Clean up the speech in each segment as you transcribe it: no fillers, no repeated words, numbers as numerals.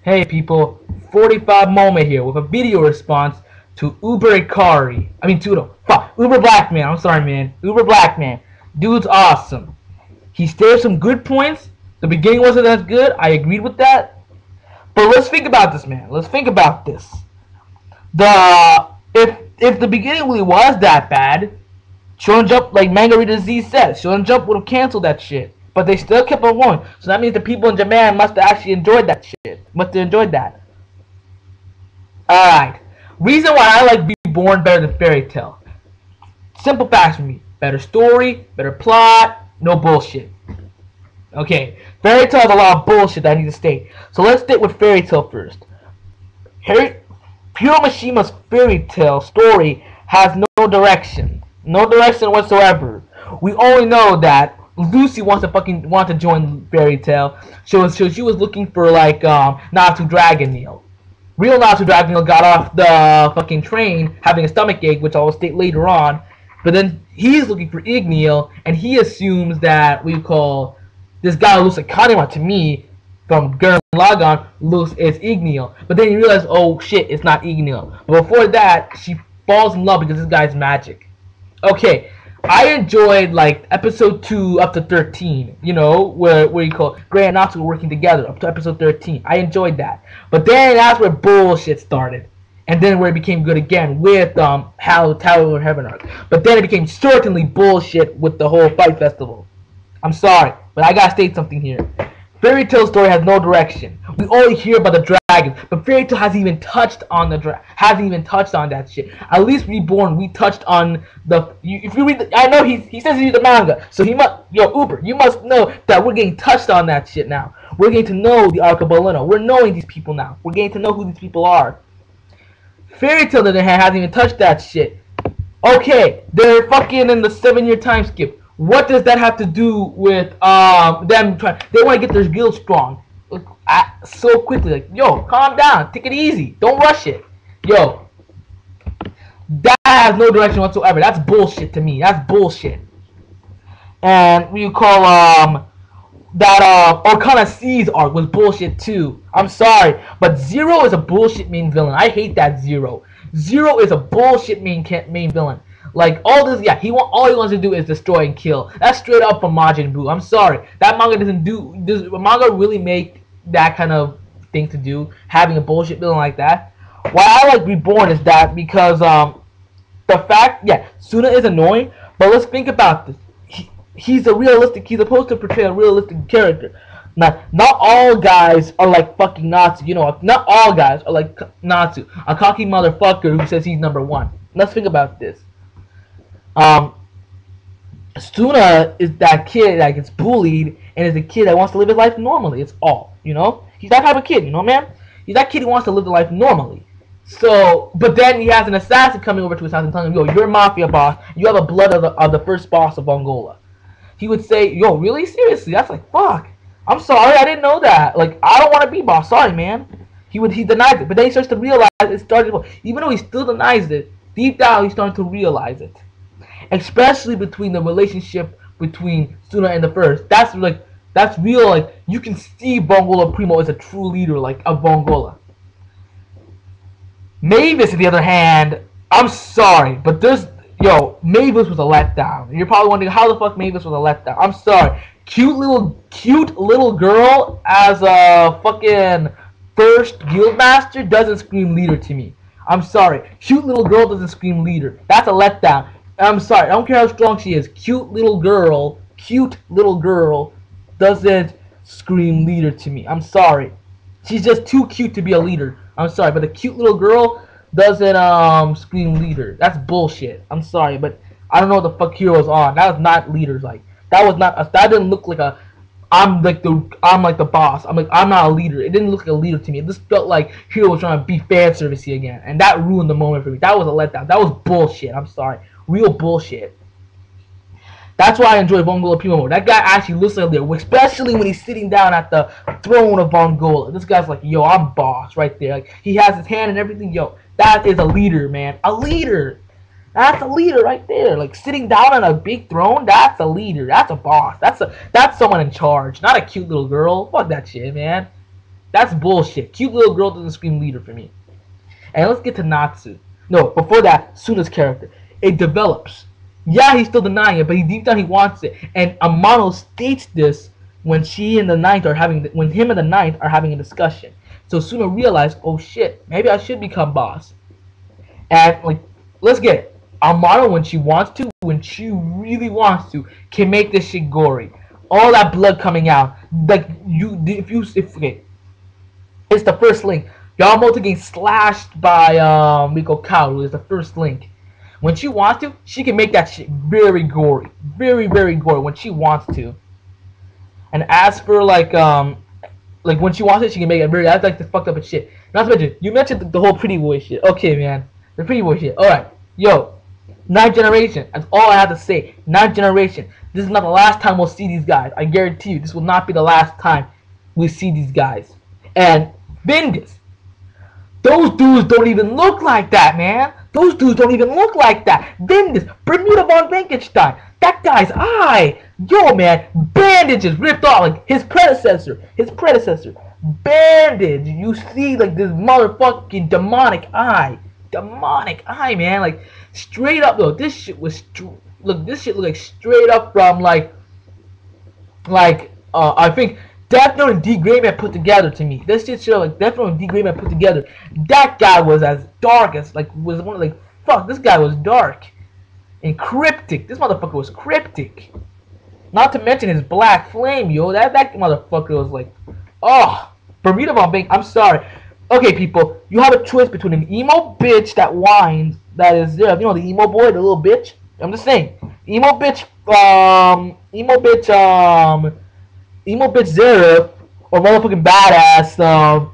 Hey people, 45 moment here with a video response to Uber Ikari. I mean, to the fuck, Uber Black Man. I'm sorry, man. Uber Black Man. Dude's awesome. He stated some good points. The beginning wasn't as good. I agreed with that. But let's think about this, man. Let's think about this. If the beginning really was that bad, Shonen Jump, like Manga Reader Z said, Shonen Jump would have canceled that shit. But they still kept on going. So that means the people in Japan must have actually enjoyed that shit. Must have enjoyed that. Alright. Reason why I like Reborn better than Fairy Tail. Simple facts for me. Better story, better plot, no bullshit. Okay. Fairy Tail has a lot of bullshit that I need to state. So let's stick with Fairy Tail first. Pure Mishima's Fairy Tail story has no direction. No direction whatsoever. We only know that Lucy wants to join Fairy Tail. She was looking for like Natsu Dragon Neil. Real Natsu Dragon Neil got off the fucking train having a stomach ache, which I will state later on. But then he's looking for Igneal, and he assumes that we call this guy who looks like Kanema to me from Gurren Lagann looks as Igneal. But then you realize, oh shit, it's not Igneal. But before that, she falls in love because this guy's magic. Okay, I enjoyed like episode 2 up to 13, you know, where you call Gray and Natsu working together up to episode 13. I enjoyed that. But then that's where bullshit started. And then where it became good again with Tower of Heaven arc. But then it became certainly bullshit with the whole Fight Festival. I'm sorry, but I gotta state something here. Fairy Tail story has no direction. We only hear about the dragons, but Fairy Tail hasn't even touched on that shit. At least Reborn, we touched on the. If you read, I know he says he read the manga, so he must. Yo, Uber, you must know that we're getting touched on that shit now. We're getting to know the Arc of Baleno. We're knowing these people now. We're getting to know who these people are. Fairy Tail, on the other hand, hasn't even touched that shit. Okay, they're fucking in the 7-year time skip. What does that have to do with them trying? They want to get their guild strong so quickly. Like, yo, calm down, take it easy, don't rush it. Yo, that has no direction whatsoever. That's bullshit to me. That's bullshit. And you call that Orkana C's arc was bullshit too. I'm sorry, but Zero is a bullshit main villain. I hate that Zero. Zero is a bullshit main villain. Like all this, yeah, all he wants to do is destroy and kill. That's straight up from Majin Buu. I'm sorry, that manga does manga really make that kind of thing to do, having a bullshit villain like that. Why I like Reborn is that because the fact, yeah, Suna is annoying, but let's think about this. He's supposed to portray a realistic character. Not all guys are like fucking Natsu, you know. Not all guys are like Natsu, a cocky motherfucker who says he's number one. Let's think about this. Suna is that kid that gets bullied and is a kid that wants to live his life normally. It's all, you know. He's that type of kid, you know, man. He's that kid who wants to live the life normally. So, but then he has an assassin coming over to his house and telling him, "Yo, you're a mafia boss. You have a blood of the first boss of Angola." He would say, "Yo, really? Seriously?" That's like, fuck. I'm sorry, I didn't know that. Like, I don't want to be boss. Sorry, man. He denies it, but then he starts to realize it started. Even though he still denies it, deep down he's starting to realize it. Especially between the relationship between Suna and the first. That's real. Like, you can see Bongola Primo is a true leader, like, of Bongola. Mavis, on the other hand, I'm sorry, but Mavis was a letdown. And you're probably wondering how the fuck Mavis was a letdown. I'm sorry. Cute little girl as a fucking first guildmaster doesn't scream leader to me. I'm sorry. Cute little girl doesn't scream leader. That's a letdown. I'm sorry. I don't care how strong she is. Cute little girl doesn't scream leader to me. I'm sorry. She's just too cute to be a leader. I'm sorry, but a cute little girl doesn't scream leader. That's bullshit. I'm sorry, but I don't know what the fuck Hero was on. That was not leaders like. That didn't look like a I'm like the boss. I'm not a leader. It didn't look like a leader to me. It just felt like Hero was trying to be fan servicey again, and that ruined the moment for me. That was a letdown. That was bullshit. I'm sorry. Real bullshit. That's why I enjoy Bongola Primo more. That guy actually looks like a leader, especially when he's sitting down at the throne of Bongola. This guy's like, yo, I'm boss right there. Like, he has his hand and everything. Yo, that is a leader, man. A leader. That's a leader right there. Like, sitting down on a big throne, that's a leader. That's a boss. That's someone in charge, not a cute little girl. Fuck that shit, man. That's bullshit. Cute little girl doesn't scream leader for me. And let's get to Natsu. No, before that, Suna's character. It develops. Yeah, he's still denying it, but deep down he wants it. And Amano states this when him and the ninth are having a discussion. So Suna realized, oh shit, maybe I should become boss. And like, let's get it. Amano, when she really wants to, can make this shit gory. All that blood coming out, like okay, it's the first link. Yamamoto getting slashed by Miko Kaoru is the first link. When she wants to, she can make that shit very gory, very gory when she wants to. And as for like when she wants it, she can make it very. That's like the fucked up shit. Not to mention, you mentioned the whole pretty boy shit. Okay, man, the pretty boy shit. All right, yo, ninth generation. That's all I have to say. Ninth generation. This is not the last time we'll see these guys. I guarantee you, this will not be the last time we see these guys. And Bendis. Those dudes don't even look like that, man. Those dudes don't even look like that. Bendis, Bermuda von Frankenstein, that guy's eye. Yo, man, bandages ripped off like his predecessor. Bandage. You see, like this motherfucking demonic eye, man. Like straight up though, this shit was this shit looked like straight up from I think Death Note and D. Grayman put together to me. This shit show like Death Note and D. Grayman put together. That guy was as dark as fuck. This guy was dark and cryptic. This motherfucker was cryptic. Not to mention his black flame, yo. That motherfucker was like, oh, Bermuda von Bank. I'm sorry. Okay, people, you have a choice between an emo bitch that whines, that is there. You know the emo boy, the little bitch. I'm just saying, emo bitch Zara, or motherfucking badass,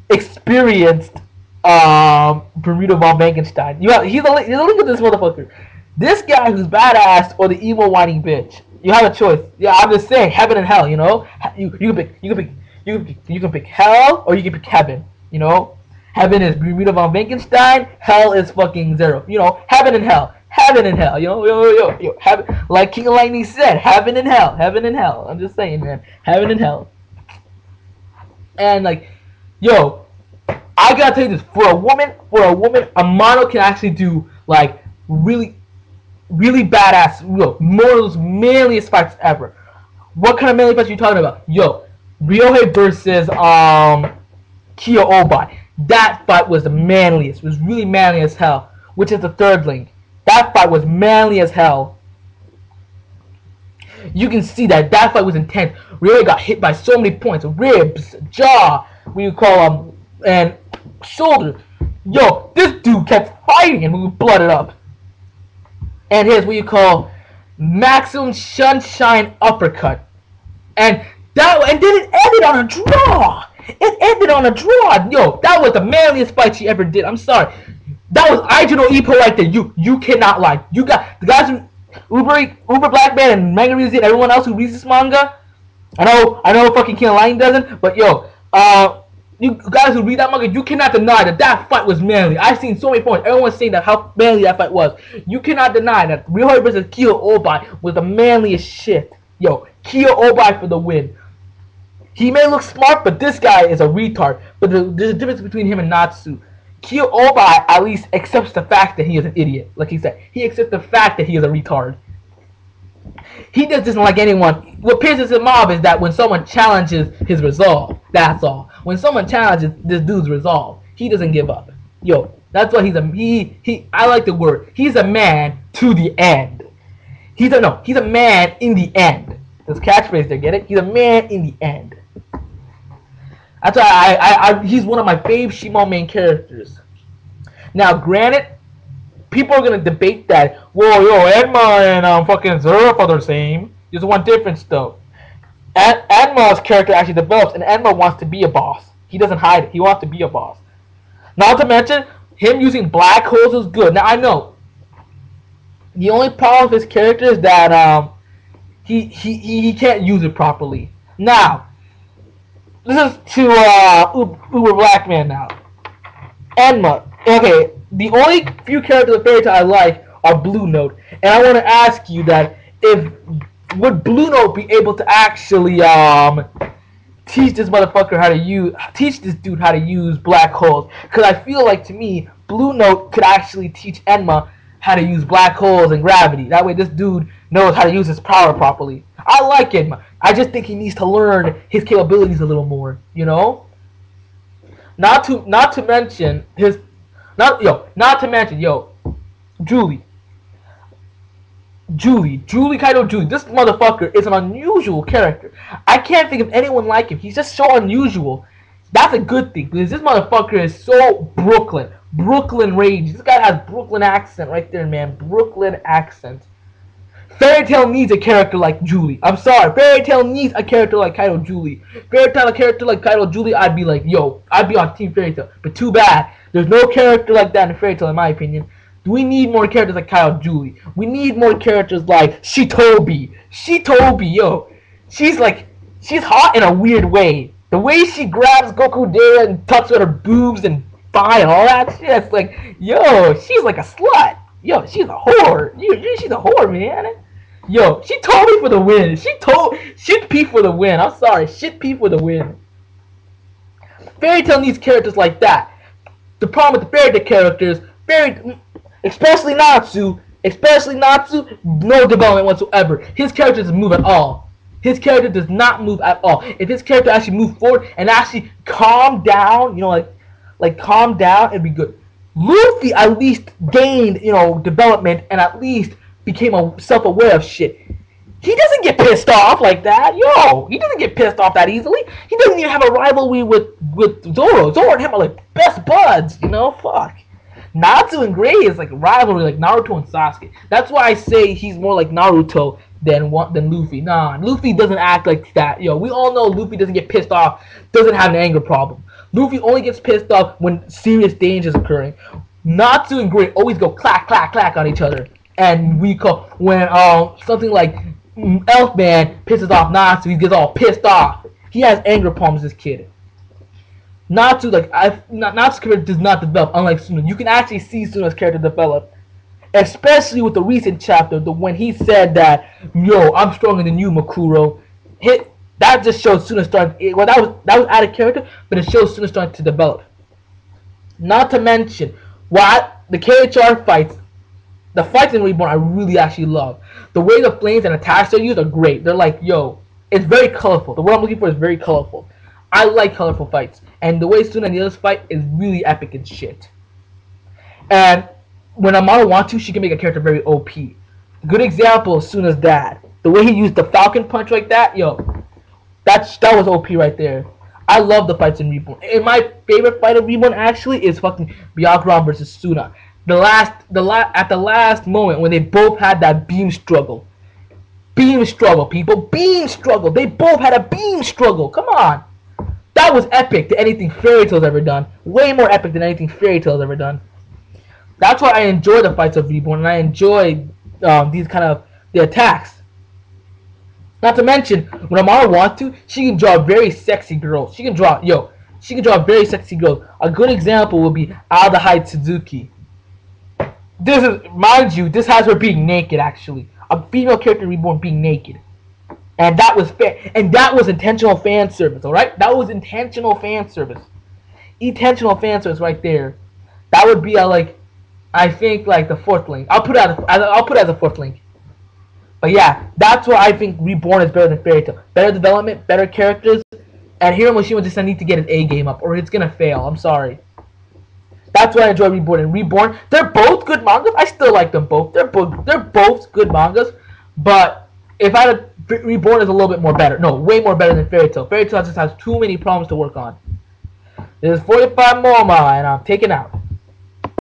experienced, Bermuda von Frankenstein. He's a link with this motherfucker. This guy who's badass or the emo whining bitch. You have a choice. Yeah, I'm just saying, heaven and hell. You know, you can pick hell or you can pick heaven. You know, heaven is Bermuda von Frankenstein. Hell is fucking Zero. You know, heaven and hell. Heaven and hell, yo, heaven, like King of Lightning said, heaven and hell. I'm just saying, man, heaven and hell. And like, yo, I gotta tell you this: for a woman, Amano can actually do like really badass, one of those manliest fights ever. What kind of manly fights are you talking about? Yo, Ryohei versus Kyo Obai. That fight was the manliest. It was really manly as hell. Which is the third link. That fight was manly as hell. You can see that fight was intense. Ryohei got hit by so many points. Ribs, jaw, what you call and shoulder. Yo, this dude kept fighting and we blooded up. And here's what you call maximum sunshine uppercut. And then it ended on a draw. Yo, that was the manliest fight she ever did. I'm sorry. That was Aijino Ippo right there. You cannot lie. You got the guys from Uber Black Man and Manga Reads and everyone else who reads this manga. I know fucking King of Lightning doesn't, but yo, you guys who read that manga, you cannot deny that fight was manly. I've seen so many points. Everyone's saying that how manly that fight was. You cannot deny that Ryohei versus Kyo Obai was the manliest shit. Yo, Kyo Obai for the win. He may look smart, but this guy is a retard. But there's a difference between him and Natsu. Kyo Obai at least accepts the fact that he is an idiot. Like he said, he accepts the fact that he is a retard. He just doesn't like anyone. What pisses him off is that when someone challenges his resolve, that's all. When someone challenges this dude's resolve, he doesn't give up. Yo, that's why I like the word. He's a man to the end. He's a man in the end. This catchphrase there, get it? He's a man in the end. That's why he's one of my fave Shimon main characters. Now, granted, people are gonna debate that. Whoa, yo, Enma and fucking Zerf are the same. There's one difference though. Enma's character actually develops, and Enma wants to be a boss. He doesn't hide it. He wants to be a boss. Not to mention, him using black holes is good. Now I know. The only problem with his character is that he can't use it properly. Now. This is to Uber Black Man now. Enma. Okay, the only few characters of Fairy Tail I like are Blue Note, and I want to ask you that would Blue Note be able to actually teach this motherfucker how to teach this dude how to use black holes. Because I feel like, to me, Blue Note could actually teach Enma how to use black holes and gravity. That way this dude knows how to use his power properly. I like Enma. I just think he needs to learn his capabilities a little more, you know? Not to mention Julie. Kaido Julie. This motherfucker is an unusual character. I can't think of anyone like him. He's just so unusual. That's a good thing, because this motherfucker is so Brooklyn rage. This guy has Brooklyn accent right there, man. Brooklyn accent. Fairy Tail needs a character like Julie. I'm sorry. Fairy Tail needs a character like Kaido Julie. Fairy Tail, a character like Kaido Julie, I'd be like, yo, I'd be on Team Fairy Tail. But too bad. There's no character like that in Fairy Tail, in my opinion. We need more characters like Kaido Julie. We need more characters like Shitobi. Yo. She's hot in a weird way. The way she grabs Goku there and tucks at her boobs and thigh and all that shit, it's like, yo, she's like a slut. Yo, she's a whore. She's a whore, man. Yo, she told me for the win. Shit P for the win. I'm sorry, Shit P for the win. Fairy Tail needs characters like that. The problem with the Fairy Tail characters, especially Natsu, no development whatsoever. His character doesn't move at all. His character does not move at all. If his character actually moved forward and actually calmed down, you know, like calm down, it'd be good. Luffy at least gained, you know, development and at least became self-aware of shit. He doesn't get pissed off like that. Yo, he doesn't get pissed off that easily. He doesn't even have a rivalry with Zoro. Zoro and him are like best buds, you know? Fuck. Natsu and Gray is like a rivalry like Naruto and Sasuke. That's why I say he's more like Naruto than Luffy. Nah, Luffy doesn't act like that. Yo, we all know Luffy doesn't get pissed off, doesn't have an anger problem. Luffy only gets pissed off when serious danger is occurring. Natsu and Gray always go clack, clack, clack on each other. And we call, when something like Elfman pisses off Natsu, he gets all pissed off. He has anger problems, this kid. Natsu's character does not develop, unlike Suna. You can actually see Suna's character develop. Especially with the recent chapter, when he said that, yo, I'm stronger than you, Makuro. That just shows Suna starting. Well, that was out of character, but it shows Suna starting to develop. Not to mention, the KHR fights, the fights in Reborn, I really actually love. The way the flames and attacks are used are great. They're like, yo, it's very colorful. The word I'm looking for is very colorful. I like colorful fights, and the way Suna and the others fight is really epic and shit. And when Amaro wants to, she can make a character very OP. Good example is Suna's dad. The way he used the Falcon Punch like that, yo, that was OP right there. I love the fights in Reborn. And my favorite fight in Reborn actually is fucking Byakuran versus Suna. At the last moment when they both had that beam struggle. Beam struggle, people. Beam struggle. They both had a beam struggle. Come on. That was epic to anything Fairy Tail's ever done. Way more epic than anything Fairy Tail's ever done. That's why I enjoy the fights of Reborn, and I enjoy the attacks. Not to mention, when Amara wants to, she can draw very sexy girls. She can draw very sexy girls. A good example would be Aldehyde Suzuki. This is, mind you, this has her being naked, actually. A female character Reborn being naked. And that was fair. And that was intentional fan service, alright? That was intentional fan service. Intentional fan service right there. That would be I think the fourth link. I'll put it as a fourth link. But yeah, that's why I think Reborn is better than Fairy Tail. Better development, better characters, and Hiro Mishima just need to get an A game up, or it's gonna fail. I'm sorry. That's why I enjoy Reborn. And Reborn, they're both good mangas. I still like them both. They're both good mangas. But if I had Reborn is a little bit more better. No, way more better than Fairy Tail. Fairy Tail just has too many problems to work on. This is 45 Moma, and I'm taking out.